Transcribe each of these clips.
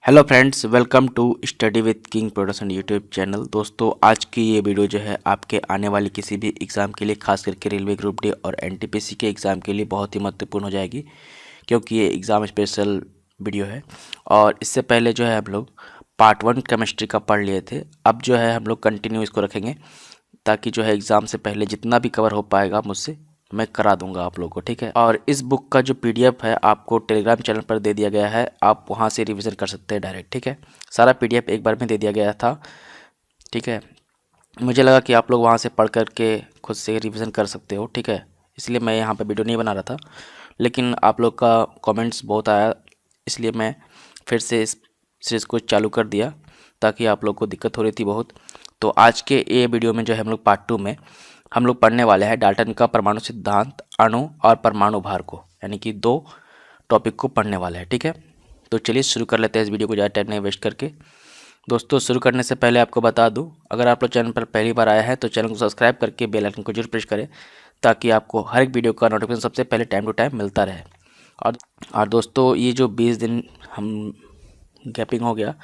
Hello friends, welcome to study with king production YouTube channel. दोस्तों, आज की ये वीडियो जो है आपके आने वाले किसी भी एग्ज़ाम के लिए, खास करके रेलवे ग्रुप डी और एनटीपीसी के एग्ज़ाम के लिए बहुत ही महत्वपूर्ण हो जाएगी, क्योंकि ये एग्ज़ाम स्पेशल वीडियो है। और इससे पहले जो है हम लोग पार्ट 1 केमिस्ट्री का पढ़ लिए थे। अब जो है हम लोग कंटिन्यू इसको रखेंगे, ताकि जो है एग्ज़ाम से पहले जितना भी कवर हो पाएगा मुझसे मैं करा दूंगा आप लोगों को, ठीक है। और इस बुक का जो पीडीएफ है आपको टेलीग्राम चैनल पर दे दिया गया है, आप वहां से रिवीजन कर सकते हैं डायरेक्ट, ठीक है। सारा पीडीएफ एक बार में दे दिया गया था, ठीक है। मुझे लगा कि आप लोग वहां से पढ़ करके खुद से रिवीजन कर सकते हो, ठीक है। इसलिए मैं यहाँ पे वीडियो नहीं बना रहा था, लेकिन आप लोग का कमेंट्स बहुत आया, इसलिए मैं फिर से इस सीरीज़ को चालू कर दिया, ताकि आप लोग को दिक्कत हो रही थी बहुत। तो आज के ये वीडियो में जो है हम लोग पार्ट 2 में हम लोग पढ़ने वाले हैं डाल्टन का परमाणु सिद्धांत, अणु और परमाणु भार को, यानी कि 2 टॉपिक को पढ़ने वाले हैं, ठीक है। तो चलिए शुरू कर लेते हैं इस वीडियो को ज़्यादा टाइम नहीं वेस्ट करके। दोस्तों, शुरू करने से पहले आपको बता दूं, अगर आप लोग चैनल पर पहली बार आए हैं तो चैनल को सब्सक्राइब करके बेल आइकन को जरूर प्रेस करें, ताकि आपको हर एक वीडियो का नोटिफिकेशन सबसे पहले टाइम टू टाइम मिलता रहे। और दोस्तों, ये जो 20 दिन हम गैपिंग हो गया,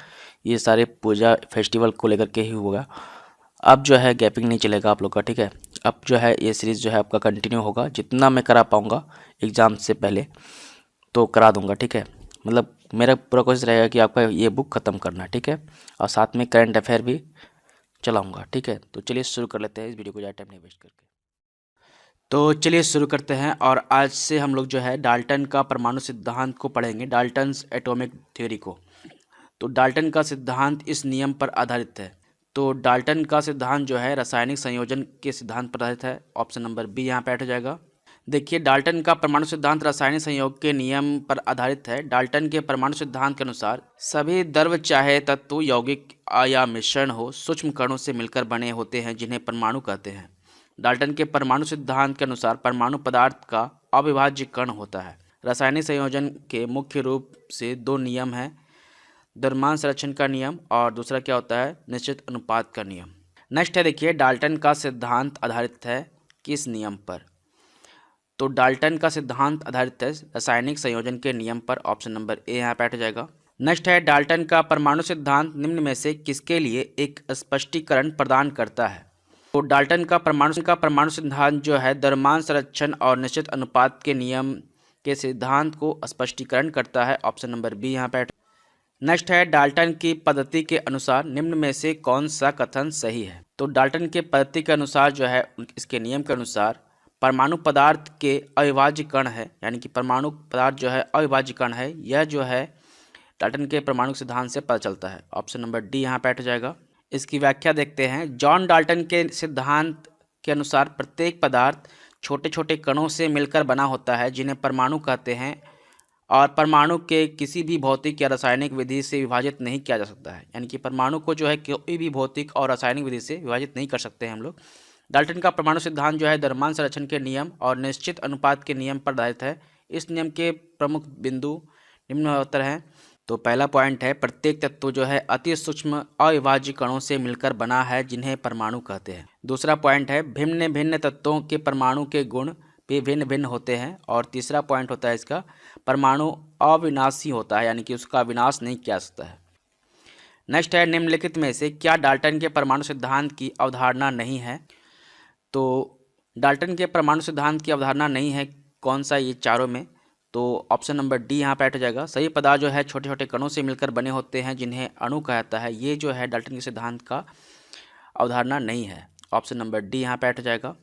ये सारे पूजा फेस्टिवल को लेकर के ही होगा। अब जो है गैपिंग नहीं चलेगा आप लोग का, ठीक है। अब जो है ये सीरीज़ जो है आपका कंटिन्यू होगा, जितना मैं करा पाऊँगा एग्ज़ाम से पहले तो करा दूंगा, ठीक है। मतलब मेरा पूरा कोशिश रहेगा कि आपका ये बुक ख़त्म करना, ठीक है। और साथ में करंट अफेयर भी चलाऊंगा, ठीक है। तो चलिए शुरू कर लेते हैं इस वीडियो को ज़्यादा टाइम नहीं वेस्ट करके। तो चलिए शुरू करते हैं, और आज से हम लोग जो है डाल्टन का परमाणु सिद्धांत को पढ़ेंगे, डाल्टन्स एटॉमिक थ्योरी को। तो डाल्टन का सिद्धांत इस नियम पर आधारित है। तो डाल्टन का सिद्धांत जो है रासायनिक संयोजन के सिद्धांत पर आधारित है। ऑप्शन नंबर बी यहाँ पे हट जाएगा। देखिए, डाल्टन का परमाणु सिद्धांत रासायनिक संयोग के नियम पर आधारित है। डाल्टन के परमाणु सिद्धांत के अनुसार सभी द्रव्य, चाहे तत्व यौगिक या मिश्रण हो, सूक्ष्म कणों से मिलकर बने होते हैं, जिन्हें परमाणु कहते हैं। डाल्टन के परमाणु सिद्धांत के अनुसार परमाणु पदार्थ का अविभाज्य कण होता है। रासायनिक संयोजन के मुख्य रूप से 2 नियम हैं, द्रव्यमान संरक्षण का नियम और दूसरा क्या होता है, निश्चित अनुपात का नियम। नेक्स्ट है, देखिए, डाल्टन का सिद्धांत आधारित है किस नियम पर। तो डाल्टन का सिद्धांत आधारित है रासायनिक संयोजन के नियम पर। ऑप्शन नंबर ए यहाँ पे हट जाएगा। नेक्स्ट है, डाल्टन का परमाणु सिद्धांत निम्न में से किसके लिए एक स्पष्टीकरण प्रदान करता है। तो डाल्टन का परमाणु सिद्धांत जो है द्रव्यमान संरक्षण और निश्चित अनुपात के नियम के सिद्धांत को स्पष्टीकरण करता है। ऑप्शन नंबर बी यहाँ पे। नेक्स्ट है, डाल्टन की पद्धति के अनुसार निम्न में से कौन सा कथन सही है। तो डाल्टन के पद्धति के अनुसार जो है, इसके नियम के अनुसार परमाणु पदार्थ के अविभाज्य कण है, यानी कि परमाणु पदार्थ जो है अविभाज्य कण है, यह जो है डाल्टन के परमाणु सिद्धांत से पता चलता है। ऑप्शन नंबर डी यहाँ पे हट जाएगा। इसकी व्याख्या देखते हैं। जॉन डाल्टन के सिद्धांत के अनुसार प्रत्येक पदार्थ छोटे छोटे कणों से मिलकर बना होता है, जिन्हें परमाणु कहते हैं, और परमाणु के किसी भी भौतिक या रासायनिक विधि से विभाजित नहीं किया जा सकता है। यानी कि परमाणु को जो है कोई भी भौतिक और रासायनिक विधि से विभाजित नहीं कर सकते हैं हम लोग। डाल्टन का परमाणु सिद्धांत जो है द्रव्यमान संरक्षण के नियम और निश्चित अनुपात के नियम पर आधारित है। इस नियम के प्रमुख बिंदु निम्नतर हैं। तो पहला पॉइंट है, प्रत्येक तत्व जो है अति सूक्ष्म अविभाज्य कणों से मिलकर बना है, जिन्हें परमाणु कहते हैं। दूसरा पॉइंट है, भिन्न भिन्न तत्वों के परमाणु के गुण भी भिन्न भिन्न होते हैं। और तीसरा पॉइंट होता है इसका, परमाणु अविनाशी होता है, यानी कि उसका विनाश नहीं किया जा सकता है। नेक्स्ट है, निम्नलिखित में से क्या डाल्टन के परमाणु सिद्धांत की अवधारणा नहीं है। तो डाल्टन के परमाणु सिद्धांत की अवधारणा नहीं है, कौन सा, ये चारों में। तो ऑप्शन नंबर डी यहाँ पे हट जाएगा। सभी पदार्थ जो है छोटे छोटे कणों से मिलकर बने होते हैं, जिन्हें अणु कहता है, ये जो है डाल्टन के सिद्धांत का अवधारणा नहीं है। ऑप्शन नंबर डी यहाँ पे हट जाएगा।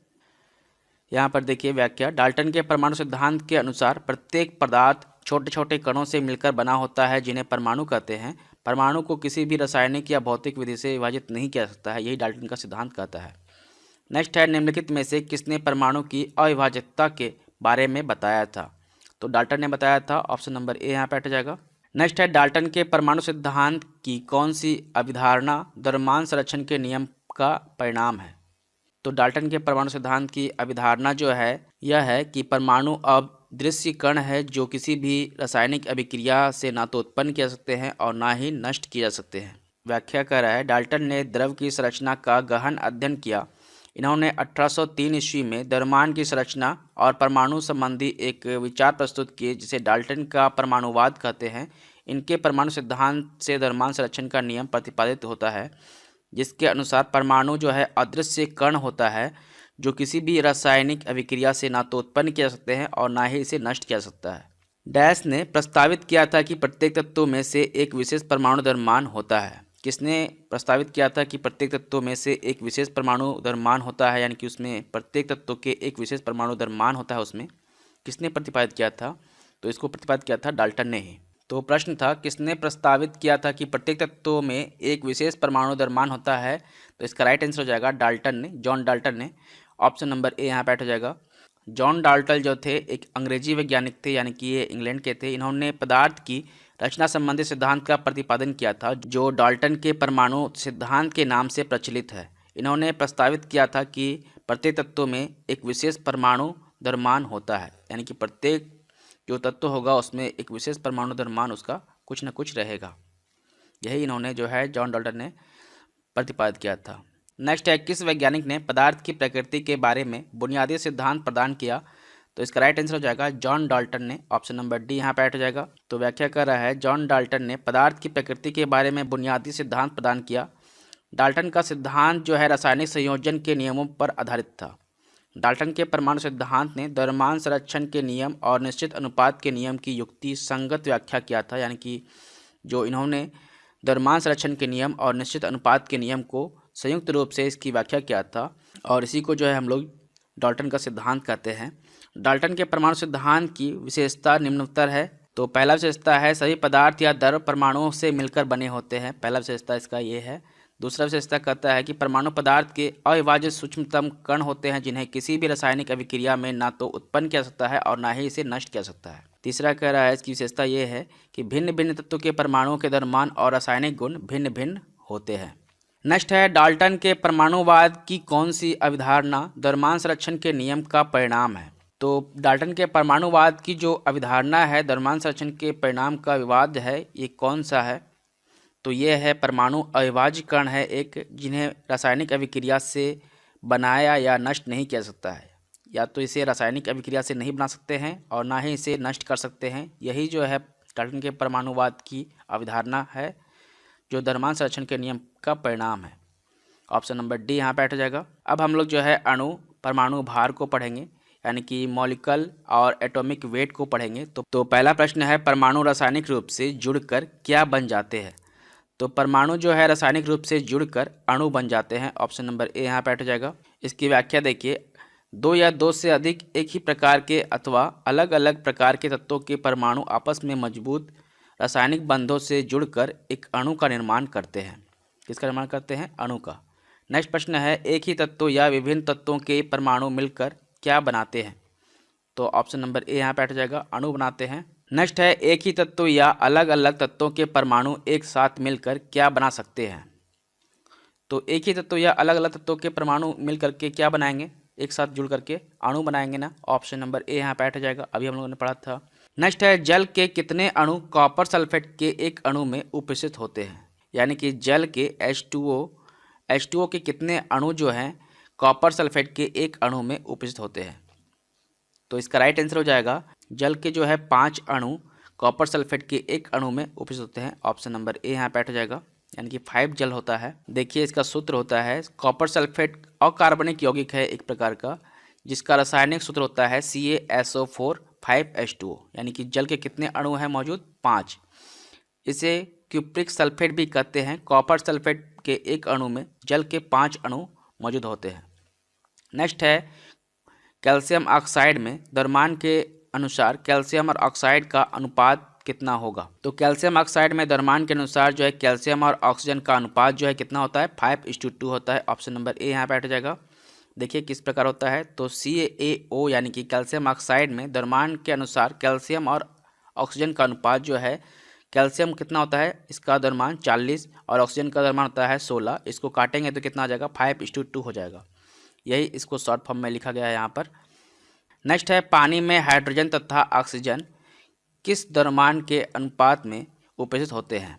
यहाँ पर देखिए व्याख्या, डाल्टन के परमाणु सिद्धांत के अनुसार प्रत्येक पदार्थ छोटे छोटे कणों से मिलकर बना होता है, जिन्हें परमाणु कहते हैं। परमाणु को किसी भी रासायनिक या भौतिक विधि से विभाजित नहीं किया जा सकता है, यही डाल्टन का सिद्धांत कहता है। नेक्स्ट है, निम्नलिखित में से किसने परमाणु की अविभाज्यता के बारे में बताया था। तो डाल्टन ने बताया था। ऑप्शन नंबर ए यहाँ पे हट जाएगा। नेक्स्ट है, डाल्टन के परमाणु सिद्धांत की कौन सी अभिधारणा द्रव्यमान संरक्षण के नियम का परिणाम है। तो डाल्टन के परमाणु सिद्धांत की अभिधारणा जो है, यह है कि परमाणु अदृश्य कण है, जो किसी भी रासायनिक अभिक्रिया से ना तो उत्पन्न किया जा सकते हैं और ना ही नष्ट किए जा सकते हैं। व्याख्या कर रहा है, डाल्टन ने द्रव्य की संरचना का गहन अध्ययन किया। इन्होंने 1803 ईस्वी में द्रव्यमान की संरचना और परमाणु संबंधी एक विचार प्रस्तुत किए, जिसे डाल्टन का परमाणुवाद कहते हैं। इनके परमाणु सिद्धांत से द्रव्यमान संरक्षण का नियम प्रतिपादित होता है, जिसके अनुसार परमाणु जो है अदृश्य कण होता है, जो किसी भी रासायनिक अभिक्रिया से ना तो उत्पन्न किया जा सकते हैं और ना ही इसे नष्ट किया जा सकता है। डैश ने प्रस्तावित किया था कि प्रत्येक तत्वों में से एक विशेष परमाणु द्रव्यमान होता है। किसने प्रस्तावित किया था कि प्रत्येक तत्वों में से एक विशेष परमाणु द्रव्यमान होता है, यानी कि उसमें प्रत्येक तत्व के एक विशेष परमाणु द्रव्यमान होता है। उसमें किसने प्रतिपादित किया था? तो इसको प्रतिपादित किया था डाल्टन ने ही। तो प्रश्न था किसने प्रस्तावित किया था कि प्रत्येक तत्वों में एक विशेष परमाणु द्रव्यमान होता है? तो इसका राइट आंसर हो जाएगा डाल्टन ने, जॉन डाल्टन ने। ऑप्शन नंबर ए यहाँ पे हो जाएगा। जॉन डाल्टन जो थे एक अंग्रेजी वैज्ञानिक थे, यानी कि ये इंग्लैंड के थे। इन्होंने पदार्थ की रचना संबंधी सिद्धांत का प्रतिपादन किया था, जो डाल्टन के परमाणु सिद्धांत के नाम से प्रचलित है। इन्होंने प्रस्तावित किया था कि प्रत्येक तत्व में एक विशेष परमाणु द्रव्यमान होता है, यानी कि प्रत्येक जो तत्व होगा उसमें एक विशेष परमाणु द्रव्यमान उसका कुछ न कुछ रहेगा। यही इन्होंने जो है जॉन डाल्टन ने प्रतिपादित किया था। नेक्स्ट है, किस वैज्ञानिक ने पदार्थ की प्रकृति के बारे में बुनियादी सिद्धांत प्रदान किया? तो इसका राइट आंसर हो जाएगा जॉन डाल्टन ने। ऑप्शन नंबर डी यहाँ पे हो जाएगा। तो व्याख्या कर रहा है, जॉन डाल्टन ने पदार्थ की प्रकृति के बारे में बुनियादी सिद्धांत प्रदान किया। डाल्टन का सिद्धांत जो है रासायनिक संयोजन के नियमों पर आधारित था। डाल्टन के परमाणु सिद्धांत ने द्रव्यमान संरक्षण के नियम और निश्चित अनुपात के नियम की युक्ति संगत व्याख्या किया था, यानी कि जो इन्होंने द्रव्यमान संरक्षण के नियम और निश्चित अनुपात के नियम को संयुक्त रूप से इसकी व्याख्या किया था, और इसी को जो है हम लोग डाल्टन का सिद्धांत कहते हैं। डाल्टन के परमाणु सिद्धांत की विशेषता निम्नतर है। तो पहला विशेषता है, सभी पदार्थ या द्रव परमाणुओं से मिलकर बने होते हैं। पहला विशेषता इसका ये है। दूसरा विशेषता कहता है कि परमाणु पदार्थ के अविभाज्य सूक्ष्मतम कण होते हैं, जिन्हें किसी भी रासायनिक अभिक्रिया में ना तो उत्पन्न किया जा सकता है और ना ही इसे नष्ट किया जा सकता है। तीसरा कह रहा है, इसकी विशेषता ये है कि भिन्न भिन्न तत्वों के परमाणुओं के द्रव्यमान और रासायनिक गुण भिन्न भिन्न होते हैं। नेक्स्ट है, डाल्टन के परमाणुवाद की कौन सी अवधारणा द्रव्यमान संरक्षण के नियम का परिणाम है? तो डाल्टन के परमाणुवाद की जो अवधारणा है द्रव्यमान संरक्षण के परिणाम का विवाद है, ये कौन सा है? तो ये है परमाणु अविभाज्य कण है एक, जिन्हें रासायनिक अभिक्रिया से बनाया या नष्ट नहीं किया जा सकता है। या तो इसे रासायनिक अभिक्रिया से नहीं बना सकते हैं और ना ही इसे नष्ट कर सकते हैं। यही जो है डाल्टन के परमाणुवाद की अवधारणा है, जो द्रव्यमान संरक्षण के नियम का परिणाम है। ऑप्शन नंबर डी यहाँ पे बैठ जाएगा। अब हम लोग जो है अणु परमाणु भार को पढ़ेंगे, यानी कि मॉलिक्यूल और एटॉमिक वेट को पढ़ेंगे। तो पहला प्रश्न है, परमाणु रासायनिक रूप से जुड़कर क्या बन जाते हैं? तो परमाणु जो है रासायनिक रूप से जुड़कर अणु बन जाते हैं। ऑप्शन नंबर ए यहाँ पे बैठ जाएगा। इसकी व्याख्या देखिए, दो या दो से अधिक एक ही प्रकार के अथवा अलग अलग प्रकार के तत्वों के परमाणु आपस में मजबूत रासायनिक बंधों से जुड़कर एक अणु का निर्माण करते हैं। किसका निर्माण करते हैं? अणु का। नेक्स्ट प्रश्न है, एक ही तत्व या विभिन्न तत्वों के परमाणु मिलकर क्या बनाते हैं? तो ऑप्शन नंबर ए यहाँ पे बैठ जाएगा, अणु बनाते हैं। नेक्स्ट है, एक ही तत्व या अलग अलग तत्वों के परमाणु एक साथ मिलकर क्या बना सकते हैं? तो एक ही तत्व या अलग अलग तत्वों के परमाणु मिलकर के क्या बनाएंगे? एक साथ जुड़ करके अणु बनाएंगे ना। ऑप्शन नंबर ए यहाँ पे बैठ जाएगा, अभी हम लोगों ने पढ़ा था। नेक्स्ट है, जल के कितने अणु कॉपर सल्फेट के एक अणु में उपस्थित होते हैं? यानी कि जल के H2O के कितने अणु जो हैं कॉपर सल्फेट के एक अणु में उपस्थित होते हैं? तो इसका राइट आंसर हो जाएगा, जल के जो है 5 अणु कॉपर सल्फेट के एक अणु में उपस्थित होते हैं। ऑप्शन नंबर ए यहाँ बैठ जाएगा, यानी कि 5 जल होता है। देखिए इसका सूत्र होता है, कॉपर सल्फेट अकार्बनिक यौगिक है एक प्रकार का, जिसका रासायनिक सूत्र होता है CaSO4 5H2O, यानी कि जल के कितने अणु हैं मौजूद? 5। इसे क्यूप्रिक सल्फेट भी कहते हैं। कॉपर सल्फेट के एक अणु में जल के 5 अणु मौजूद होते हैं। नेक्स्ट है, कैल्शियम ऑक्साइड में द्रव्यमान के अनुसार कैल्शियम और ऑक्साइड का अनुपात कितना होगा? तो कैल्शियम ऑक्साइड में द्रव्यमान के अनुसार जो है कैल्शियम और ऑक्सीजन का अनुपात जो है कितना होता है? 5:2 होता है। ऑप्शन नंबर ए यहाँ बैठ जाएगा। देखिए किस प्रकार होता है, तो CaO यानी कि कैल्शियम ऑक्साइड में द्रव्यमान के अनुसार कैल्शियम और ऑक्सीजन का अनुपात जो है, कैल्शियम कितना होता है, इसका द्रव्यमान 40 और ऑक्सीजन का द्रव्यमान होता है 16। इसको काटेंगे तो कितना आ जाएगा? 5:2 हो जाएगा। यही इसको शॉर्ट फॉर्म में लिखा गया है यहाँ पर। नेक्स्ट है, पानी में हाइड्रोजन तथा ऑक्सीजन किस द्रव्यमान के अनुपात में उपस्थित होते हैं?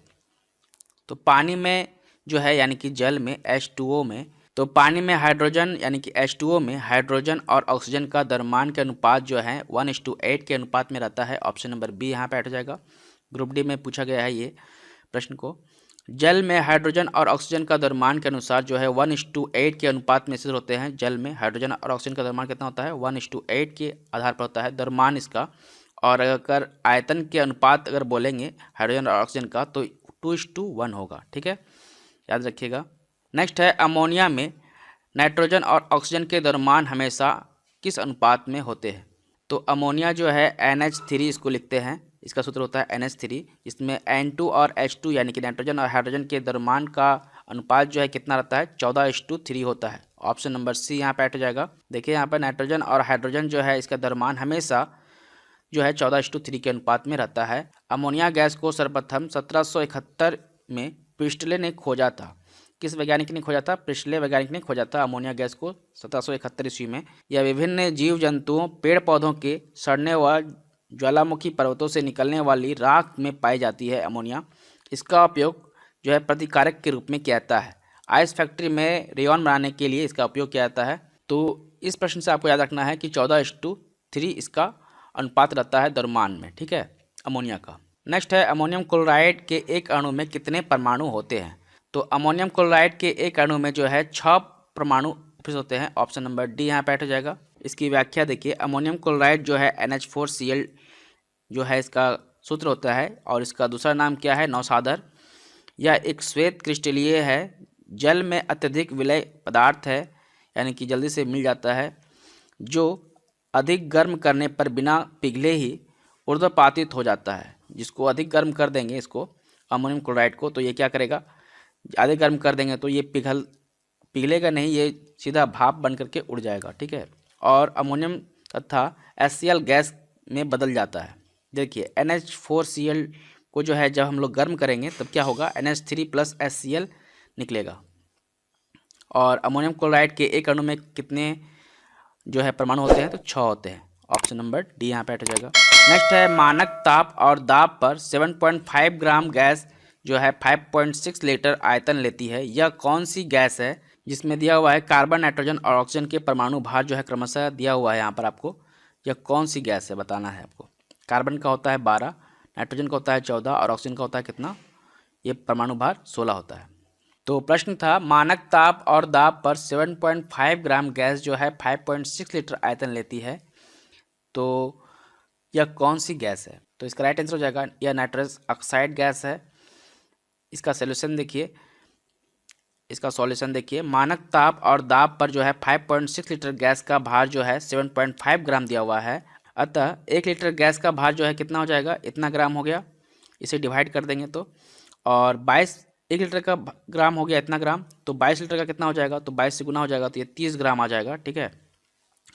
तो पानी में जो है यानी कि जल में H2O में, तो पानी में हाइड्रोजन यानी कि H2O में हाइड्रोजन और ऑक्सीजन का द्रव्यमान के अनुपात जो है 1:8 के अनुपात में रहता है। ऑप्शन नंबर बी यहाँ पे हट जाएगा। ग्रुप डी में पूछा गया है ये प्रश्न को। जल में हाइड्रोजन और ऑक्सीजन का द्रव्यमान के अनुसार जो है 1:8 के अनुपात में स्थित होते हैं। जल में हाइड्रोजन और ऑक्सीजन का द्रव्यमान कितना होता है? 1:8 के आधार पर होता है द्रव्यमान इसका। और अगर आयतन के अनुपात अगर बोलेंगे हाइड्रोजन और ऑक्सीजन का तो 2:1 होगा। ठीक है, याद रखिएगा। नेक्स्ट है अमोनिया में नाइट्रोजन और ऑक्सीजन के द्रव्यमान हमेशा किस अनुपात में होते हैं? तो अमोनिया जो है NH3 इसको लिखते हैं, इसका सूत्र होता है NH3। इसमें N2 और H2 यानी कि नाइट्रोजन और हाइड्रोजन के द्रव्यमान का अनुपात जो है कितना रहता है? 14:3 होता है। ऑप्शन नंबर सी यहाँ पे हट जाएगा। देखिए यहाँ पर नाइट्रोजन और हाइड्रोजन जो है इसका द्रव्यमान हमेशा जो है 14:3 के अनुपात में रहता है। अमोनिया गैस को सर्वप्रथम 1771 में प्रिस्टले ने खोजा था। किस वैज्ञानिक ने खोजा था? प्रिस्टले वैज्ञानिक ने खोजा था अमोनिया गैस को 1771 ईस्वी में। यह विभिन्न जीव जंतुओं, पेड़ पौधों के सड़ने व ज्वालामुखी पर्वतों से निकलने वाली राख में पाई जाती है अमोनिया। इसका उपयोग जो है प्रतिकारक के रूप में किया जाता है। आइस फैक्ट्री में रेयॉन बनाने के लिए इसका उपयोग किया जाता है। तो इस प्रश्न से आपको याद रखना है कि 14:3 इसका अनुपात रहता है द्रव्यमान में। ठीक है, अमोनिया का। नेक्स्ट है अमोनियम क्लोराइड के एक अणु में कितने परमाणु होते हैं? तो अमोनियम क्लोराइड के एक अणु में जो है 6 परमाणु उपस्थित होते हैं। ऑप्शन नंबर डी यहाँ पे हट जाएगा। इसकी व्याख्या देखिए, अमोनियम क्लोराइड जो है NH4Cl जो है इसका सूत्र होता है और इसका दूसरा नाम क्या है? नौसादर। यह एक श्वेत क्रिस्टलीय है, जल में अत्यधिक विलय पदार्थ है, यानी कि जल्दी से मिल जाता है, जो अधिक गर्म करने पर बिना पिघले ही ऊर्ध्वपातित हो जाता है। जिसको अधिक गर्म कर देंगे इसको अमोनियम क्लोराइड को, तो ये क्या करेगा? ज़्यादा गर्म कर देंगे तो ये पिघलेगा नहीं, ये सीधा भाप बन करके उड़ जाएगा। ठीक है, और अमोनियम तथा HCl गैस में बदल जाता है। देखिए NH4Cl को जो है जब हम लोग गर्म करेंगे तब क्या होगा? NH3 + HCl निकलेगा। और अमोनियम क्लोराइड के एक अणु में कितने जो है परमाणु होते हैं? तो 6 होते हैं। ऑप्शन नंबर डी यहाँ पे हट जाएगा। नेक्स्ट है मानक ताप और दाब पर 7.5 ग्राम गैस जो है 5.6 लीटर आयतन लेती है। यह कौन सी गैस है? जिसमें दिया हुआ है कार्बन, नाइट्रोजन और ऑक्सीजन के परमाणु भार जो है क्रमशः दिया हुआ है यहाँ पर आपको। यह कौन सी गैस है बताना है आपको। कार्बन का होता है 12, नाइट्रोजन का होता है 14 और ऑक्सीजन का होता है कितना? ये परमाणु भार 16 होता है। तो प्रश्न था मानक ताप और दाब पर 7.5 ग्राम गैस जो है 5.6 लीटर आयतन लेती है, तो यह कौन सी गैस है? तो इसका राइट आंसर हो जाएगा यह नाइट्रस ऑक्साइड गैस है। इसका सॉल्यूशन देखिए, इसका सॉल्यूशन देखिए, मानक ताप और दाब पर जो है 5.6 लीटर गैस का भार जो है 7.5 ग्राम दिया हुआ है। अतः 1 लीटर गैस का भार जो है कितना हो जाएगा? इतना ग्राम हो गया। इसे डिवाइड कर देंगे तो, और 1 लीटर का ग्राम हो गया इतना ग्राम, तो 22 लीटर का कितना हो जाएगा? तो 22 से गुना हो जाएगा तो ये 30 ग्राम आ जाएगा। ठीक है,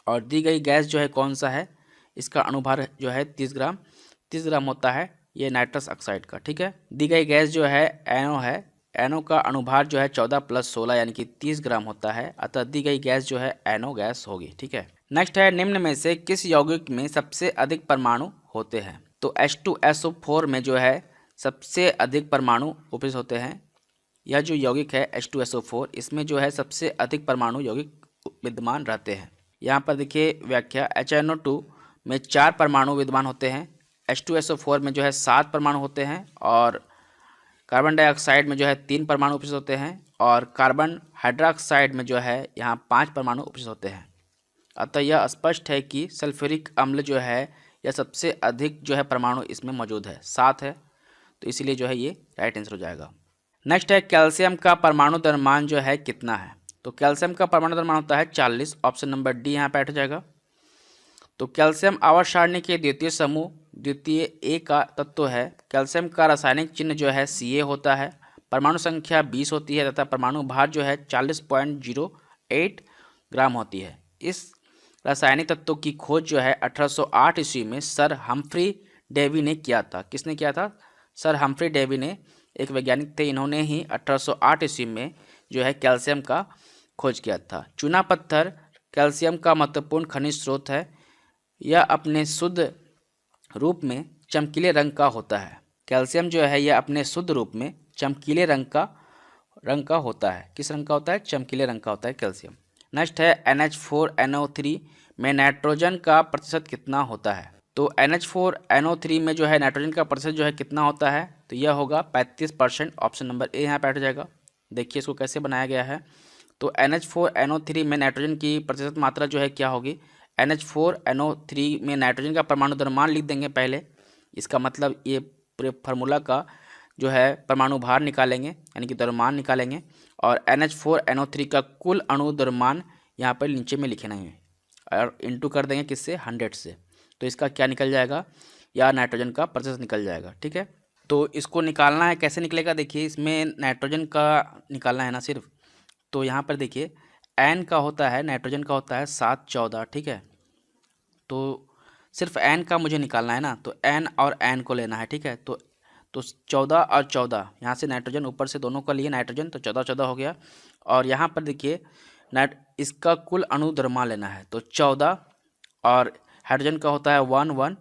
और दी गई गैस जो है कौन सा है? इसका अणुभार जो है 30 ग्राम होता है ये नाइट्रस ऑक्साइड का। ठीक है, दी गई गैस जो है एनो है, एनो का अणुभार जो है 14 + 16 यानी कि 30 ग्राम होता है। अतः दी गई गैस जो है एनो गैस होगी। ठीक है, नेक्स्ट है निम्न में से किस यौगिक में सबसे अधिक परमाणु होते हैं? तो H2SO4 में जो है सबसे अधिक परमाणु उपस्थित होते हैं। यह जो यौगिक है H2SO4 इसमें जो है सबसे अधिक परमाणु यौगिक विद्यमान रहते हैं। यहाँ पर देखिए व्याख्या, HNO2 में 4 परमाणु विद्यमान होते हैं, H2SO4 में जो है 7 परमाणु होते हैं, और कार्बन डाइऑक्साइड में जो है 3 परमाणु उपस्थित होते हैं, और कार्बन हाइड्रोक्साइड में जो है यहाँ 5 परमाणु उपस्थित होते हैं। अतः यह स्पष्ट है कि सल्फ्यूरिक अम्ल जो है यह सबसे अधिक जो है परमाणु इसमें मौजूद है, 7 है, तो इसीलिए जो है ये राइट आंसर हो जाएगा। नेक्स्ट है कैल्शियम का परमाणु द्रव्यमान जो है कितना है? तो कैल्शियम का परमाणु द्रव्यमान होता है 40। ऑप्शन नंबर डी यहाँ पे हट जाएगा। तो कैल्शियम आवर्त सारणी के द्वितीय समूह द्वितीय ए का तत्व है। कैल्शियम का रासायनिक चिन्ह जो है Ca होता है। परमाणु संख्या 20 होती है तथा परमाणु भार जो है 40.08 ग्राम होती है। इस रासायनिक तत्व की खोज जो है 1808 ईस्वी में सर हम्फ्री डेवी ने किया था। किसने किया था? सर हम्फ्री डेवी ने, एक वैज्ञानिक थे, इन्होंने ही 1808 ईस्वी में जो है कैल्शियम का खोज किया था। चूना पत्थर कैल्शियम का महत्वपूर्ण खनिज स्रोत है। यह अपने शुद्ध रूप में चमकीले रंग का होता है। कैल्शियम जो है यह अपने शुद्ध रूप में चमकीले रंग का होता है। किस रंग का होता है? चमकीले रंग का होता है कैल्शियम। नेक्स्ट है NH4NO3 में नाइट्रोजन का प्रतिशत कितना होता है? तो NH4NO3 में जो है नाइट्रोजन का प्रतिशत जो है कितना होता है, तो यह होगा 35%। ऑप्शन नंबर ए यहाँ पे बैठ जाएगा। देखिए इसको कैसे बनाया गया है। तो NH4NO3 में नाइट्रोजन की प्रतिशत मात्रा जो है क्या होगी, NH4NO3 में नाइट्रोजन का परमाणु द्रव्यमान लिख देंगे पहले। इसका मतलब ये पूरे फार्मूला का जो है परमाणु भार निकालेंगे, यानी कि द्रव्यमान निकालेंगे, और NH4NO3 का कुल अणु द्रव्यमान यहाँ पर नीचे में लिखे नहीं है, और इंटू कर देंगे किससे, 100 से। तो इसका क्या निकल जाएगा, या नाइट्रोजन का प्रतिशत निकल जाएगा। ठीक है, तो इसको निकालना है, कैसे निकलेगा, देखिए इसमें नाइट्रोजन का निकालना है ना सिर्फ। तो यहाँ पर देखिए एन का होता है, नाइट्रोजन का होता है 714। ठीक है, तो सिर्फ एन का मुझे निकालना है ना, तो एन और एन को लेना है। ठीक है, तो 14 और 14 यहाँ से नाइट्रोजन ऊपर से दोनों का लिए नाइट्रोजन, तो 14 14 हो गया। और यहाँ पर देखिए इसका कुल अणु द्रव्यमान लेना है, तो 14, और हाइड्रोजन का होता है 1 1,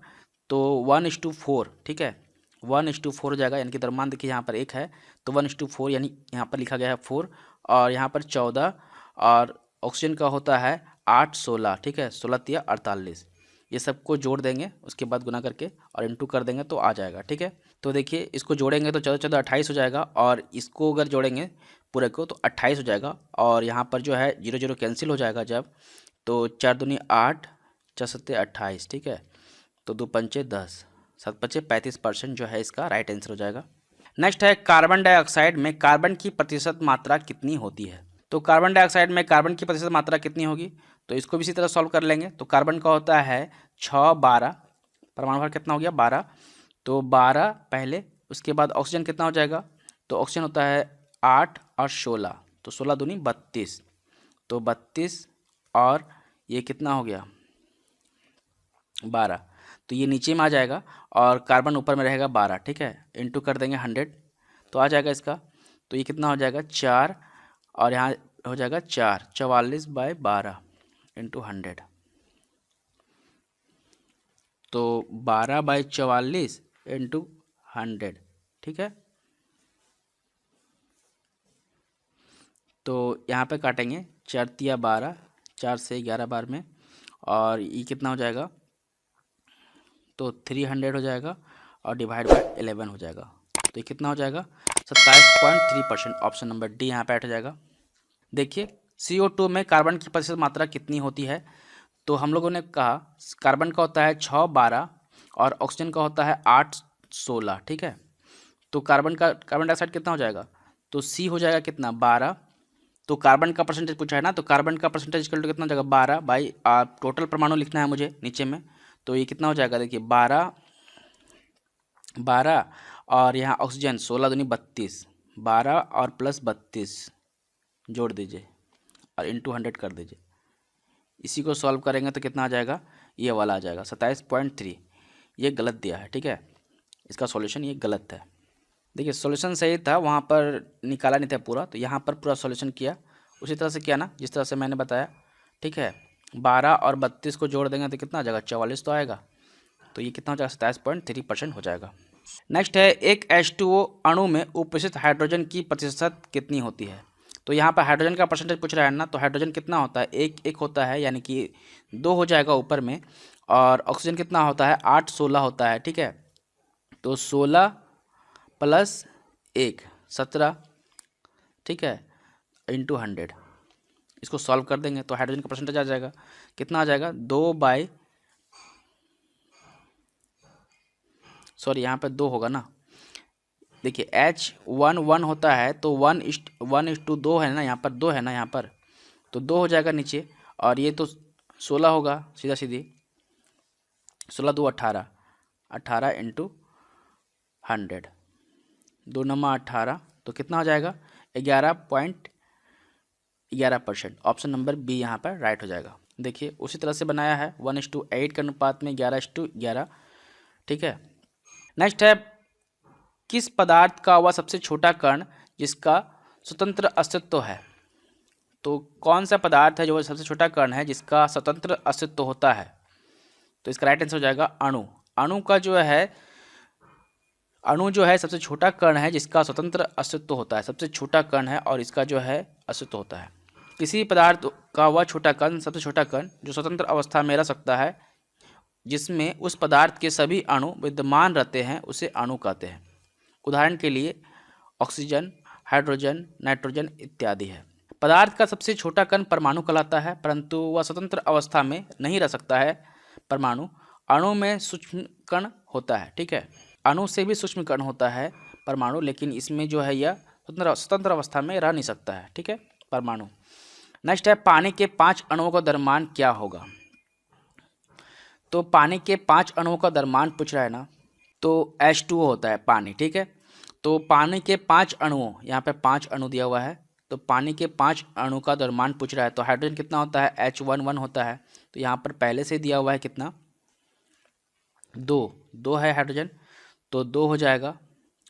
तो 1:4। ठीक है, 1:4 हो जाएगा, यानी कि द्रव्यमान देखिए यहाँ पर 1 है, तो 1:4, यानी यहाँ पर लिखा गया है 4, और यहाँ पर 14, और ऑक्सीजन का होता है 8 16। ठीक है, 16 तिया 48। ये सबको जोड़ देंगे, उसके बाद गुना करके और इंटू कर देंगे तो आ जाएगा। ठीक है, तो देखिए इसको जोड़ेंगे तो 14 14 28 हो जाएगा, और इसको अगर जोड़ेंगे पूरे को तो 28 हो जाएगा। और यहाँ पर जो है 0 0 कैंसिल हो जाएगा जब, तो 4 दूनी 8, 4 7 28। ठीक है, तो 2 पंचे 10, 7 पंचे 35% जो है इसका राइट आंसर हो जाएगा। नेक्स्ट है कार्बन डाइऑक्साइड में कार्बन की प्रतिशत मात्रा कितनी होती है। तो कार्बन डाइऑक्साइड में कार्बन की प्रतिशत मात्रा कितनी होगी, तो इसको भी इसी तरह सॉल्व कर लेंगे। तो कार्बन का होता है 6 12, परमाणु भार कितना हो गया 12, तो 12 पहले, उसके बाद ऑक्सीजन कितना हो जाएगा, तो ऑक्सीजन होता है 8 और 16, तो 16 दूनी 32, तो 32, और ये कितना हो गया 12, तो ये नीचे में आ जाएगा और कार्बन ऊपर में रहेगा 12। ठीक है, इंटू कर देंगे 100, तो आ जाएगा इसका, तो ये कितना हो जाएगा 4, और यहाँ हो जाएगा 4 44/12 इंटू 100, तो 12/44 इंटू 100। ठीक है, तो यहाँ पे काटेंगे 4 तिया 12, 4 से 11 बार में, और ये कितना हो जाएगा, तो 300 हो जाएगा, और डिवाइड बाय 11 हो जाएगा, तो ये कितना हो जाएगा 27.3%। ऑप्शन नंबर डी यहाँ पे बैठ जाएगा। देखिए CO2 में कार्बन की प्रतिशत मात्रा कितनी होती है, तो हम लोगों ने कहा कार्बन का होता है 6 12, और ऑक्सीजन का होता है 8 16। ठीक है, तो कार्बन डाइऑक्साइड कितना हो जाएगा, तो C हो जाएगा कितना 12, तो कार्बन का परसेंटेज पूछा है ना, तो कार्बन का परसेंटेज इक्वल टू कितना हो जाएगा 12 बाई टोटल परमाणु लिखना है मुझे नीचे में, तो ये कितना हो जाएगा, देखिए 12 12, और यहाँ ऑक्सीजन 16 दूनी 32, 12 और प्लस 32 जोड़ दीजिए और इंटू 100 कर दीजिए। इसी को सॉल्व करेंगे तो कितना आ जाएगा, ये वाला आ जाएगा 27.3। ये गलत दिया है। ठीक है, इसका सॉल्यूशन ये गलत है। देखिए सॉल्यूशन सही था, वहाँ पर निकाला नहीं था पूरा, तो यहाँ पर पूरा सॉल्यूशन किया उसी तरह से किया ना जिस तरह से मैंने बताया। ठीक है, 12 और 32 को जोड़ देंगे तो कितना आ जाएगा 44 तो आएगा, तो ये कितना हो जाएगा 27.3% हो जाएगा। नेक्स्ट है एक H2O अणु में उपस्थित हाइड्रोजन की प्रतिशत कितनी होती है। तो यहाँ पर हाइड्रोजन का परसेंटेज पूछ रहा है ना, तो हाइड्रोजन कितना होता है, एक होता है, यानी कि 2 हो जाएगा ऊपर में, और ऑक्सीजन कितना होता है 8 16 होता है। ठीक है, तो 16 प्लस 1 17। ठीक है, इंटू 100, इसको सॉल्व कर देंगे तो हाइड्रोजन का परसेंटेज आ जाएगा, कितना आ जाएगा 2 सॉरी यहाँ पे 2 होगा ना, देखिए H1 1 होता है, तो 1:2 है ना, यहाँ पर 2 है ना, यहाँ पर तो 2 हो जाएगा नीचे, और ये तो 16 होगा सीधा सीधी, 16 2 18, 18 इंटू 100, 2 9 18, तो कितना हो जाएगा 11.11%। ऑप्शन नंबर बी यहाँ पर राइट हो जाएगा। देखिए उसी तरह से बनाया है 1:8 के अनुपात में 11:11। ठीक है, नेक्स्ट है किस पदार्थ का वह सबसे छोटा कण जिसका स्वतंत्र अस्तित्व है। तो कौन सा पदार्थ है जो सबसे छोटा कण है जिसका स्वतंत्र अस्तित्व होता है, तो इसका राइट आंसर हो जाएगा अणु। अणु जो है सबसे छोटा कण है जिसका स्वतंत्र अस्तित्व होता है, सबसे छोटा कण है और इसका जो है अस्तित्व होता है। किसी पदार्थ का वह छोटा कण, सबसे छोटा कण जो स्वतंत्र अवस्था में रह सकता है, जिसमें उस पदार्थ के सभी अणु विद्यमान रहते हैं उसे अणु कहते हैं। उदाहरण के लिए ऑक्सीजन, हाइड्रोजन, नाइट्रोजन इत्यादि है। पदार्थ का सबसे छोटा कण परमाणु कहलाता है, परंतु वह स्वतंत्र अवस्था में नहीं रह सकता है। परमाणु अणु में सूक्ष्म कण होता है, ठीक है, अणु से भी सूक्ष्म कण होता है परमाणु, लेकिन इसमें जो है यह स्वतंत्र अवस्था में रह नहीं सकता है, ठीक है, परमाणु। नेक्स्ट है पानी के 5 अणुओं का द्रव्यमान क्या होगा। तो पानी के 5 अणुओं का द्रव्यमान पूछ रहा है ना, तो H2O होता है पानी, ठीक है। तो पानी के 5 अणुओं, यहाँ पे 5 अणु दिया हुआ है, तो पानी के 5 अणु का द्रव्यमान पूछ रहा है। तो हाइड्रोजन कितना होता है, H11 होता है। तो यहाँ पर पहले से दिया हुआ है कितना, 2 है हाइड्रोजन, तो 2 हो जाएगा,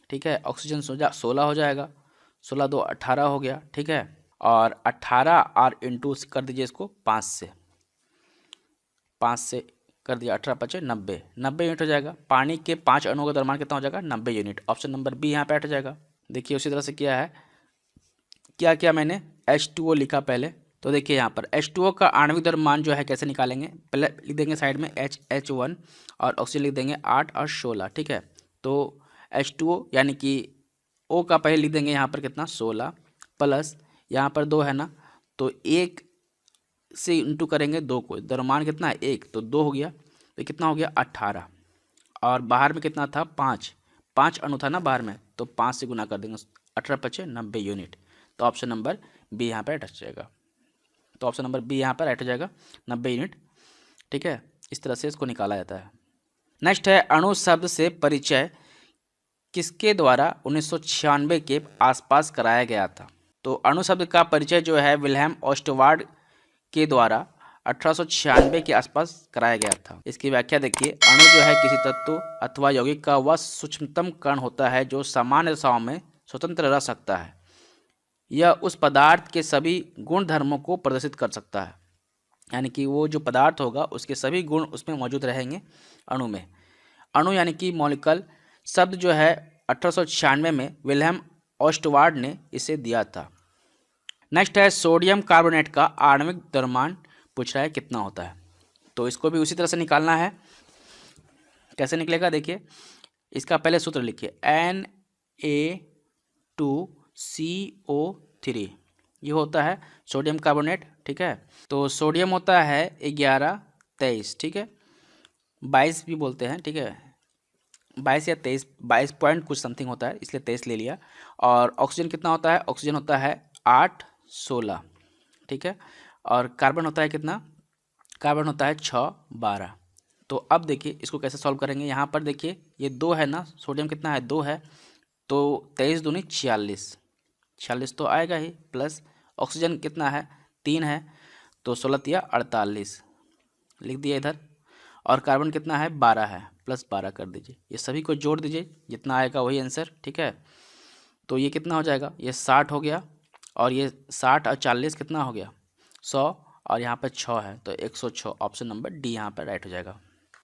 ठीक है। ऑक्सीजन 16 हो जाएगा, 16 2 18 हो गया, ठीक है। और 18 और इंटू कर दीजिए इसको 5 से कर दिया, 18 5 90 यूनिट हो जाएगा। पानी के 5 अणुओं का द्रव्यमान कितना हो जाएगा, 90 यूनिट। ऑप्शन नंबर बी यहाँ पे हट जाएगा। देखिए उसी तरह से क्या है, क्या मैंने H2O लिखा पहले, तो देखिए यहाँ पर H2O का आणविक द्रव्यमान जो है कैसे निकालेंगे, पहले लिख देंगे साइड में H1 और ऑक्सीजन लिख देंगे 8 और 16, ठीक है। तो H2O यानी कि O का पहले लिख देंगे यहाँ पर कितना 16 प्लस यहाँ पर 2 है ना, तो 1 से इंटू करेंगे 2 को, द्रव्यमान कितना है 1, तो 2 हो गया, तो कितना हो गया 18। और बाहर में कितना था 5 अणु था ना बाहर में, तो 5 से गुना कर देंगे, 18 5 90 यूनिट। तो ऑप्शन नंबर बी यहाँ पर हट जाएगा। तो ऑप्शन नंबर बी यहाँ पर हट जाएगा 90 यूनिट, ठीक है। इस तरह से इसको निकाला जाता है। नेक्स्ट है अणु शब्द से परिचय किसके द्वारा 1996 के आसपास कराया गया था। तो अणु शब्द का परिचय जो है विल्हेम ओस्टवार्ड के द्वारा 1896 के आसपास कराया गया था। इसकी व्याख्या देखिए, अणु जो है किसी तत्व अथवा यौगिक का वह सूक्ष्मतम कण होता है जो सामान्य दशाओं में स्वतंत्र रह सकता है। यह उस पदार्थ के सभी गुण धर्मों को प्रदर्शित कर सकता है, यानी कि वो जो पदार्थ होगा उसके सभी गुण उसमें मौजूद रहेंगे अणु में। अणु यानी कि मॉलिक्यूल शब्द जो है 1896 में विल्हेम ओस्टवार्ड ने इसे दिया था। नेक्स्ट है सोडियम कार्बोनेट का आणविक द्रव्यमान पूछ रहा है कितना होता है। तो इसको भी उसी तरह से निकालना है। कैसे निकलेगा देखिए, इसका पहले सूत्र लिखिए Na2CO3, ये होता है सोडियम कार्बोनेट, ठीक है। तो सोडियम होता है 1123, ठीक है, 22 भी बोलते हैं, ठीक है, 22 या 23, 22 पॉइंट कुछ समथिंग होता है, इसलिए 23 ले लिया। और ऑक्सीजन कितना होता है, ऑक्सीजन होता है 8 16, ठीक है। और कार्बन होता है कितना, कार्बन होता है 6 12। तो अब देखिए इसको कैसे सॉल्व करेंगे। यहाँ पर देखिए ये 2 है ना, सोडियम कितना है 2 है, तो 23 दूनी 46 तो आएगा ही, प्लस ऑक्सीजन कितना है 3 है, तो 16 तिया 48 लिख दिया इधर। और कार्बन कितना है 12 है, प्लस 12 कर दीजिए, ये सभी को जोड़ दीजिए, जितना आएगा वही आंसर, ठीक है। तो ये कितना हो जाएगा, ये 60 हो गया, और ये 60 और 40 कितना हो गया 100, और यहाँ पर 6 है तो 106। ऑप्शन नंबर डी यहाँ पर राइट हो जाएगा।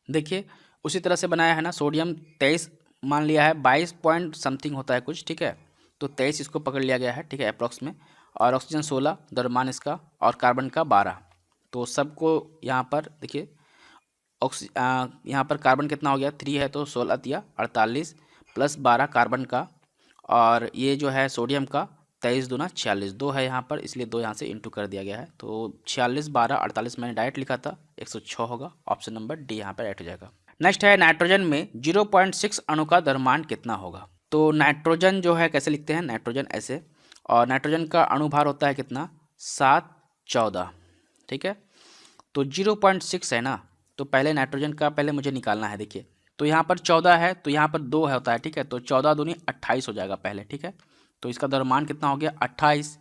देखिए उसी तरह से बनाया है ना, सोडियम 23 मान लिया है, 22 पॉइंट समथिंग होता है कुछ, ठीक है, तो 23 इसको पकड़ लिया गया है, ठीक है, अप्रॉक्स में। और ऑक्सीजन 16 द्रव्यमान इसका, और कार्बन का 12, तो सबको यहाँ पर देखिए यहाँ पर कार्बन कितना हो गया 3 है, तो 16 तिया 48 प्लस 12 कार्बन का, और ये जो है सोडियम का 23 दूना 46, 2 है यहाँ पर, इसलिए 2 यहाँ से इंटू कर दिया गया है। तो 46 12 48 मैंने डायरेक्ट लिखा था, 106 होगा। ऑप्शन नंबर डी यहाँ पर राइट हो जाएगा। नेक्स्ट है नाइट्रोजन में 0.6 अणु का द्रव्यमान कितना होगा। तो नाइट्रोजन जो है कैसे लिखते हैं, नाइट्रोजन ऐसे, और नाइट्रोजन का अणुभार होता है कितना 7 14, ठीक है। तो 0.6 है ना, तो पहले नाइट्रोजन का पहले मुझे निकालना है। देखिए तो यहाँ पर 14 है, तो यहाँ पर 2 है होता है, ठीक है, तो 14 दूनी 28 हो जाएगा पहले, ठीक है। तो इसका द्रव्यमान कितना हो गया 28।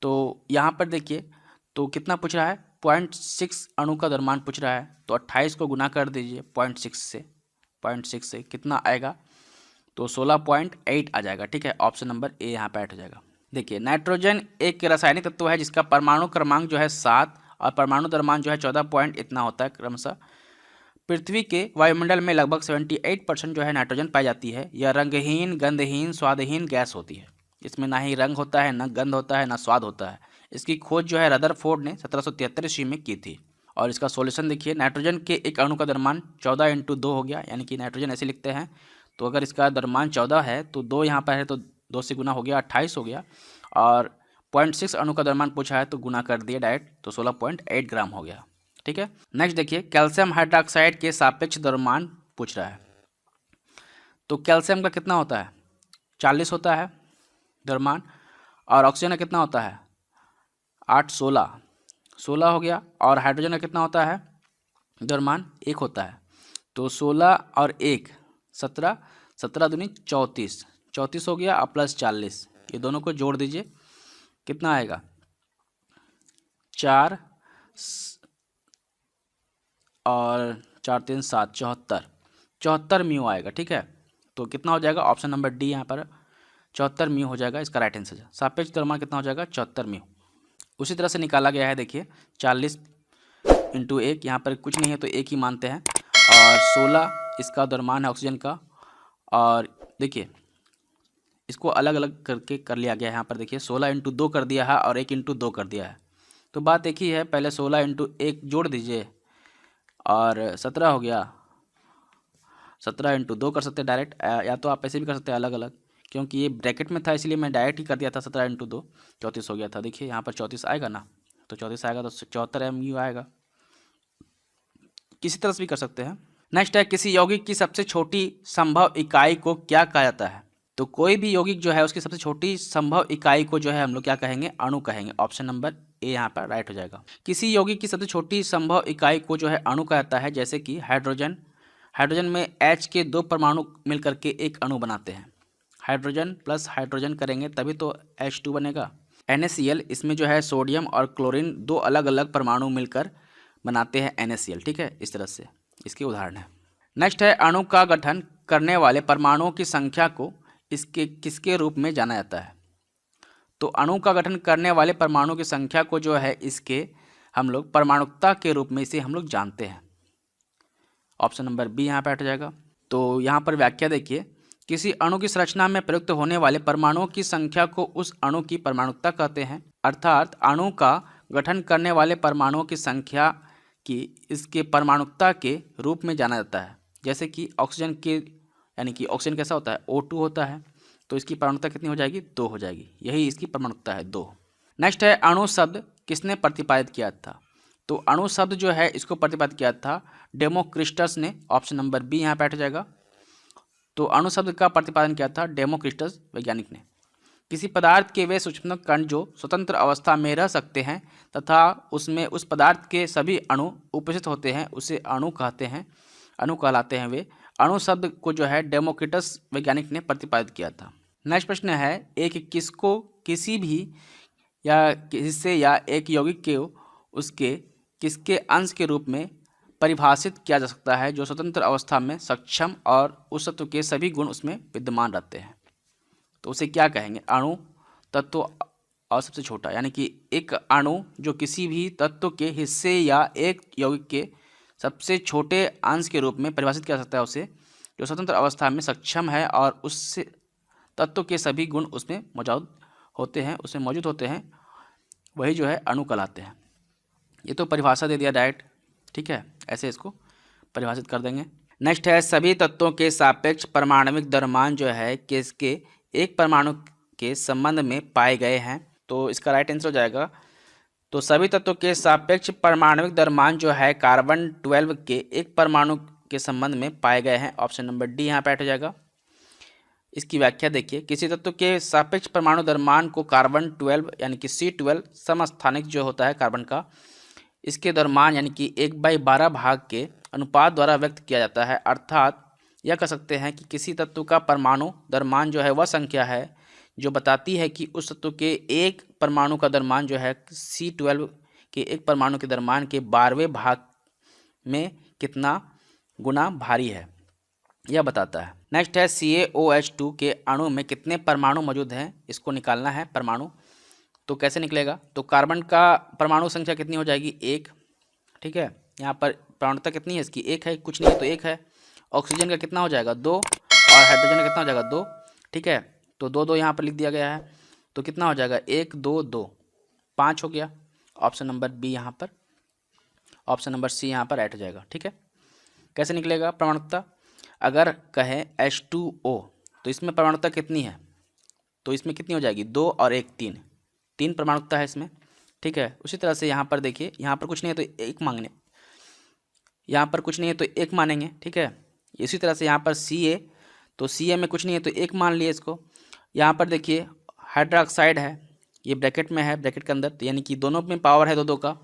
तो यहाँ पर देखिए तो कितना पूछ रहा है 0.6 अणु का द्रव्यमान पूछ रहा है, तो 28 को गुना कर दीजिए 0.6 से कितना आएगा, तो 16.8 आ जाएगा, ठीक है। ऑप्शन नंबर ए यहाँ पर ऐड हो जाएगा। देखिए नाइट्रोजन एक रासायनिक तत्व है जिसका परमाणु क्रमांक जो है 7 और परमाणु द्रव्यमान जो है 14 पॉइंट इतना होता है क्रमशः। पृथ्वी के वायुमंडल में लगभग 78% जो है नाइट्रोजन पाई जाती है। यह रंगहीन, गंधहीन, स्वादहीन गैस होती है। इसमें ना ही रंग होता है, ना गंध होता है, ना स्वाद होता है। इसकी खोज जो है रदरफोर्ड ने 1773 ईस्वी में की थी। और इसका सॉल्यूशन देखिए, नाइट्रोजन के एक अणु का द्रव्यमान 14 × 2 हो गया, यानी कि नाइट्रोजन ऐसे लिखते हैं। तो अगर इसका द्रव्यमान 14 है तो 2 यहाँ पर है तो 2 से गुना हो गया, 28 हो गया। और 0.6 अणु का द्रव्यमान पूछा है तो गुना कर दिया डायरेक्ट, तो 16.8 ग्राम हो गया। ठीक है, नेक्स्ट देखिए, कैल्शियम हाइड्रोक्साइड के सापेक्ष द्रव्यमान पूछ रहा है। तो कैल्शियम का कितना होता है, 40 होता है द्रव्यमान, और ऑक्सीजन का कितना होता है 8, 16 हो गया। और हाइड्रोजन का कितना होता है द्रव्यमान 1 होता है। तो 16 और 1 17, 17 दूनी 34, 34 हो गया, और प्लस 40, ये दोनों को जोड़ दीजिए, कितना आएगा 4 और 4 3 7, 74 म्यू आएगा। ठीक है, तो कितना हो जाएगा, ऑप्शन नंबर डी यहाँ पर 74 म्यू हो जाएगा इसका राइट आंसर। सापेक्ष द्रव्यमान कितना हो जाएगा 74 म्यू। उसी तरह से निकाला गया है, देखिए 40 × 1, यहाँ पर कुछ नहीं है तो 1 ही मानते हैं, और 16 इसका द्रव्यमान है ऑक्सीजन का। और देखिए इसको अलग अलग करके कर लिया गया है, यहाँ पर देखिए 16 × 2 कर दिया है और 1 × 2 कर दिया है। तो बात एक ही है, पहले 16 × 1 जोड़ दीजिए और 17 हो गया, 17 × 2 कर सकते हैं डायरेक्ट, या तो आप ऐसे भी कर सकते हैं अलग अलग, क्योंकि ये ब्रैकेट में था इसलिए मैं डायरेक्ट ही कर दिया था। 17 × 2 34 हो गया था। देखिए यहाँ पर 34 आएगा ना, तो 34 आएगा तो 74 MU आएगा। किसी तरह से भी कर सकते हैं। नेक्स्ट है, किसी यौगिक की सबसे छोटी संभव इकाई को क्या कहा जाता है। तो कोई भी यौगिक जो है उसकी सबसे छोटी संभव इकाई को जो है हम लोग क्या कहेंगे, अणु कहेंगे। ऑप्शन नंबर ए यहाँ पर राइट हो जाएगा। किसी यौगिक की सबसे छोटी संभव इकाई को जो है अणु कहा जाता है, जैसे कि हाइड्रोजन में H के 2 परमाणु मिलकर के एक अणु बनाते हैं। हाइड्रोजन प्लस हाइड्रोजन करेंगे तभी तो H2 बनेगा। NaCl, इसमें जो है सोडियम और क्लोरीन 2 अलग अलग परमाणु मिलकर बनाते हैं NaCl। ठीक है, इस तरह से इसके उदाहरण है। नेक्स्ट है, अणु का गठन करने वाले परमाणुओं की संख्या को इसके किसके रूप में जाना जाता है। तो अणु का गठन करने वाले परमाणुओं की संख्या को जो है इसके हम लोग परमाणुकता के रूप में इसे हम लोग जानते हैं। ऑप्शन नंबर बी यहाँ पे हट जाएगा। तो यहाँ पर व्याख्या देखिए, किसी अणु की संरचना में प्रयुक्त होने वाले परमाणुओं की संख्या को उस अणु की परमाणुकता कहते हैं। अर्थात अणु का गठन करने वाले परमाणुओं की संख्या की इसके परमाणुकता के रूप में जाना जाता है। जैसे कि ऑक्सीजन के, यानी कि ऑक्सीजन कैसा होता है O2 होता है, तो इसकी परमाणुकता कितनी हो जाएगी 2 हो जाएगी, यही इसकी परमाणुकता है 2। नेक्स्ट है, अणु शब्द किसने प्रतिपादित किया था। तो अणु शब्द जो है इसको प्रतिपादित किया था डेमोक्रिटस ने। ऑप्शन नंबर बी यहाँ पे हट जाएगा। तो अणु शब्द का प्रतिपादन किया था डेमोक्रिटस वैज्ञानिक ने। किसी पदार्थ के वे सूक्ष्म कण जो स्वतंत्र अवस्था में रह सकते हैं तथा उसमें उस पदार्थ के सभी अणु उपस्थित होते हैं उसे अणु कहते हैं, अणु कहलाते हैं वे। अणु शब्द को जो है डेमोक्रिटस वैज्ञानिक ने प्रतिपादित किया था। नेक्स्ट प्रश्न है, एक किसको किसी भी या हिस्से या एक यौगिक के उसके किसके अंश के रूप में परिभाषित किया जा सकता है जो स्वतंत्र अवस्था में सक्षम और उस तत्व के सभी गुण उसमें विद्यमान रहते हैं। तो उसे क्या कहेंगे, अणु, तत्व और सबसे छोटा, यानी कि एक अणु जो किसी भी तत्व के हिस्से या एक यौगिक के सबसे छोटे अंश के रूप में परिभाषित किया जा सकता है उसे, जो स्वतंत्र अवस्था में सक्षम है और उस तत्व के सभी गुण उसमें मौजूद होते हैं, वही जो है अणु कहलाते हैं। ये तो परिभाषा दे दिया डायरेक्ट, ठीक है, ऐसे इसको परिभाषित कर देंगे। नेक्स्ट है, सभी तत्वों के सापेक्ष परमाणविक द्रव्यमान जो है किसके एक परमाणु के संबंध में पाए गए हैं। तो इसका राइट आंसर हो जाएगा, तो सभी तत्वों के सापेक्ष परमाणविक द्रव्यमान जो है कार्बन 12 के एक परमाणु के संबंध में पाए गए हैं। ऑप्शन नंबर डी यहाँ पे हट जाएगा। इसकी व्याख्या देखिए, किसी तत्व के सापेक्ष परमाणु द्रव्यमान को कार्बन 12 यानी कि C12 समस्थानिक जो होता है कार्बन का, इसके द्रव्यमान यानी कि 1/12 भाग के अनुपात द्वारा व्यक्त किया जाता है। अर्थात यह कह सकते हैं कि किसी तत्व का परमाणु द्रव्यमान जो है वह संख्या है जो बताती है कि उस तत्व के एक परमाणु का द्रव्यमान जो है C12 के एक परमाणु के द्रव्यमान के 12वें भाग में कितना गुना भारी है, यह बताता है। नेक्स्ट है, CaOH2 के अणु में कितने परमाणु मौजूद हैं, इसको निकालना है परमाणु। तो कैसे निकलेगा, तो कार्बन का परमाणु संख्या कितनी हो जाएगी 1, ठीक है, यहाँ पर परमाणुता कितनी है इसकी 1 है, कुछ नहीं है तो 1 है। ऑक्सीजन का कितना हो जाएगा 2 और हाइड्रोजन का कितना हो जाएगा 2, ठीक है, तो 2 यहाँ पर लिख दिया गया है, तो कितना हो जाएगा 1 2 2 5 हो गया। ऑप्शन नंबर बी यहाँ पर ऑप्शन नंबर सी यहाँ पर ऐड हो जाएगा। ठीक है, कैसे निकलेगा परमाणुकता? अगर कहें H2O तो इसमें परमाणुकता कितनी है, तो इसमें कितनी हो जाएगी 2 और 1 3, 3 परमाणुकता है इसमें। ठीक है, उसी तरह से यहाँ पर देखिए, यहाँ पर कुछ नहीं है तो एक मांगने, यहाँ पर कुछ नहीं है तो एक मानेंगे। ठीक है, इसी तरह से यहाँ पर Ca, तो Ca में कुछ नहीं है तो एक मान लिए इसको। यहाँ पर देखिए हाइड्रोक्साइड है, ये ब्रैकेट में है, ब्रैकेट के अंदर, तो यानी कि दोनों में पावर है 2 का,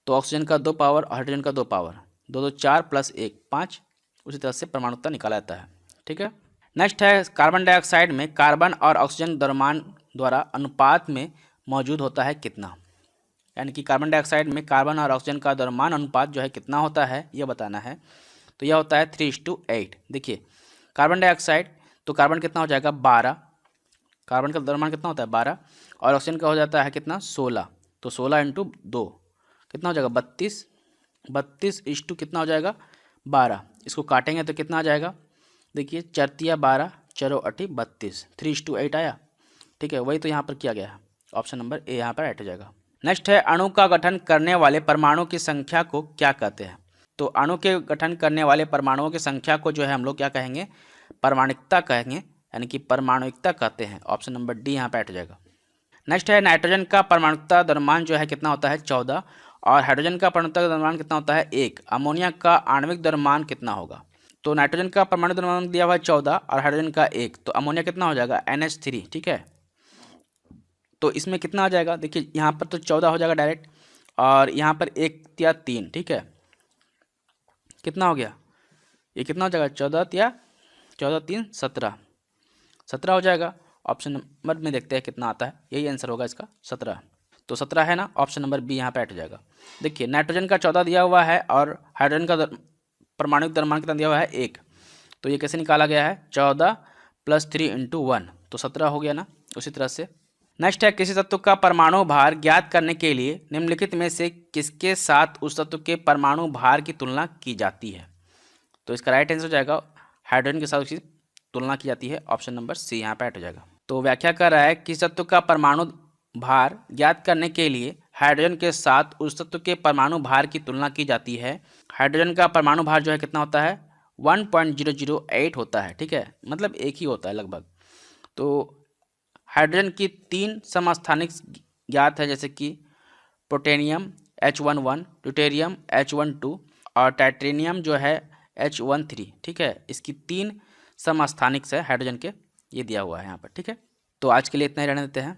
तो ऑक्सीजन का 2 पावर और हाइड्रोजन का 2 पावर, 2 4 प्लस 1 5। उसी तरह से परमाणुकता निकाला जाता है। ठीक है, नेक्स्ट है कार्बन डाइऑक्साइड में कार्बन और ऑक्सीजन द्रव्यमान द्वारा अनुपात में मौजूद होता है कितना, यानी कि कार्बन डाइऑक्साइड में कार्बन और ऑक्सीजन का द्रव्यमान अनुपात जो है कितना होता है ये बताना है। तो यह होता है 3:8। देखिए कार्बन डाइऑक्साइड, तो कार्बन कितना हो जाएगा 12, कार्बन का द्रव्यमान कितना होता है 12, और ऑक्सीजन का हो जाता है कितना 16, तो 16 × 2 कितना हो जाएगा 32, 32 = कितना हो जाएगा 12। इसको काटेंगे तो कितना आ जाएगा, देखिए 4 × 12 4 × 8 32, 3:8 आया। ठीक है, वही तो यहाँ पर किया गया है, ऑप्शन नंबर ए यहाँ पर ऐड हो जाएगा। नेक्स्ट है अणु का गठन करने वाले परमाणु की संख्या को क्या कहते हैं? तो अणु के गठन करने वाले परमाणुओं की संख्या को जो है हम लोग क्या कहेंगे, परमाणुकता कहेंगे, यानी कि परमाणुकता कहते हैं। ऑप्शन नंबर डी यहाँ पे ऐड हो जाएगा। नेक्स्ट है नाइट्रोजन का परमाणुकता द्रव्यमान जो है कितना होता है 14, और हाइड्रोजन का परमाणुकता द्रव्यमान कितना होता है 1। अमोनिया का आणविक द्रव्यमान कितना होगा? तो नाइट्रोजन का परमाणु द्रव्यमान दिया हुआ है 14 और हाइड्रोजन का 1, तो अमोनिया कितना हो जाएगा NH3। ठीक है, तो इसमें कितना आ जाएगा, देखिए यहाँ पर तो 14 हो जाएगा डायरेक्ट, और यहाँ पर 1 या 3। ठीक है, कितना हो गया, ये कितना हो जाएगा 14 या 14 3 17, 17 हो जाएगा। ऑप्शन नंबर में देखते हैं कितना आता है, यही आंसर होगा इसका 17, तो 17 है ना, ऑप्शन नंबर बी यहाँ पे ऐड हो जाएगा। देखिए नाइट्रोजन का 14 दिया हुआ है और हाइड्रोजन का परमाणु द्रव्यमान कितना दिया हुआ है 1, तो ये कैसे निकाला गया है 14 + 3 × 1, तो 17 हो गया ना। उसी तरह से नेक्स्ट है किसी तत्व का परमाणु भार ज्ञात करने के लिए निम्नलिखित में से किसके साथ उस तत्व के परमाणु भार की तुलना की जाती है? तो इसका राइट आंसर हो जाएगा हाइड्रोजन के साथ उसकी तुलना की जाती है, ऑप्शन नंबर सी यहाँ पे ऐड हो जाएगा। तो व्याख्या कर रहा है किसी तत्व का परमाणु भार ज्ञात करने के लिए हाइड्रोजन के साथ उस तत्व के परमाणु भार की तुलना की जाती है। हाइड्रोजन का परमाणु भार जो है कितना होता है 1.008 होता है। ठीक है, मतलब एक ही होता है लगभग। तो हाइड्रोजन की 3 समस्थानिक ज्ञात है, जैसे कि प्रोटेनियम H11, ड्यूटेरियम H12 और टाइटेनियम जो है H13। ठीक है, इसकी 3 समस्थानिक है हाइड्रोजन के, ये दिया हुआ है यहाँ पर। ठीक है, तो आज के लिए इतना ही रहने देते हैं।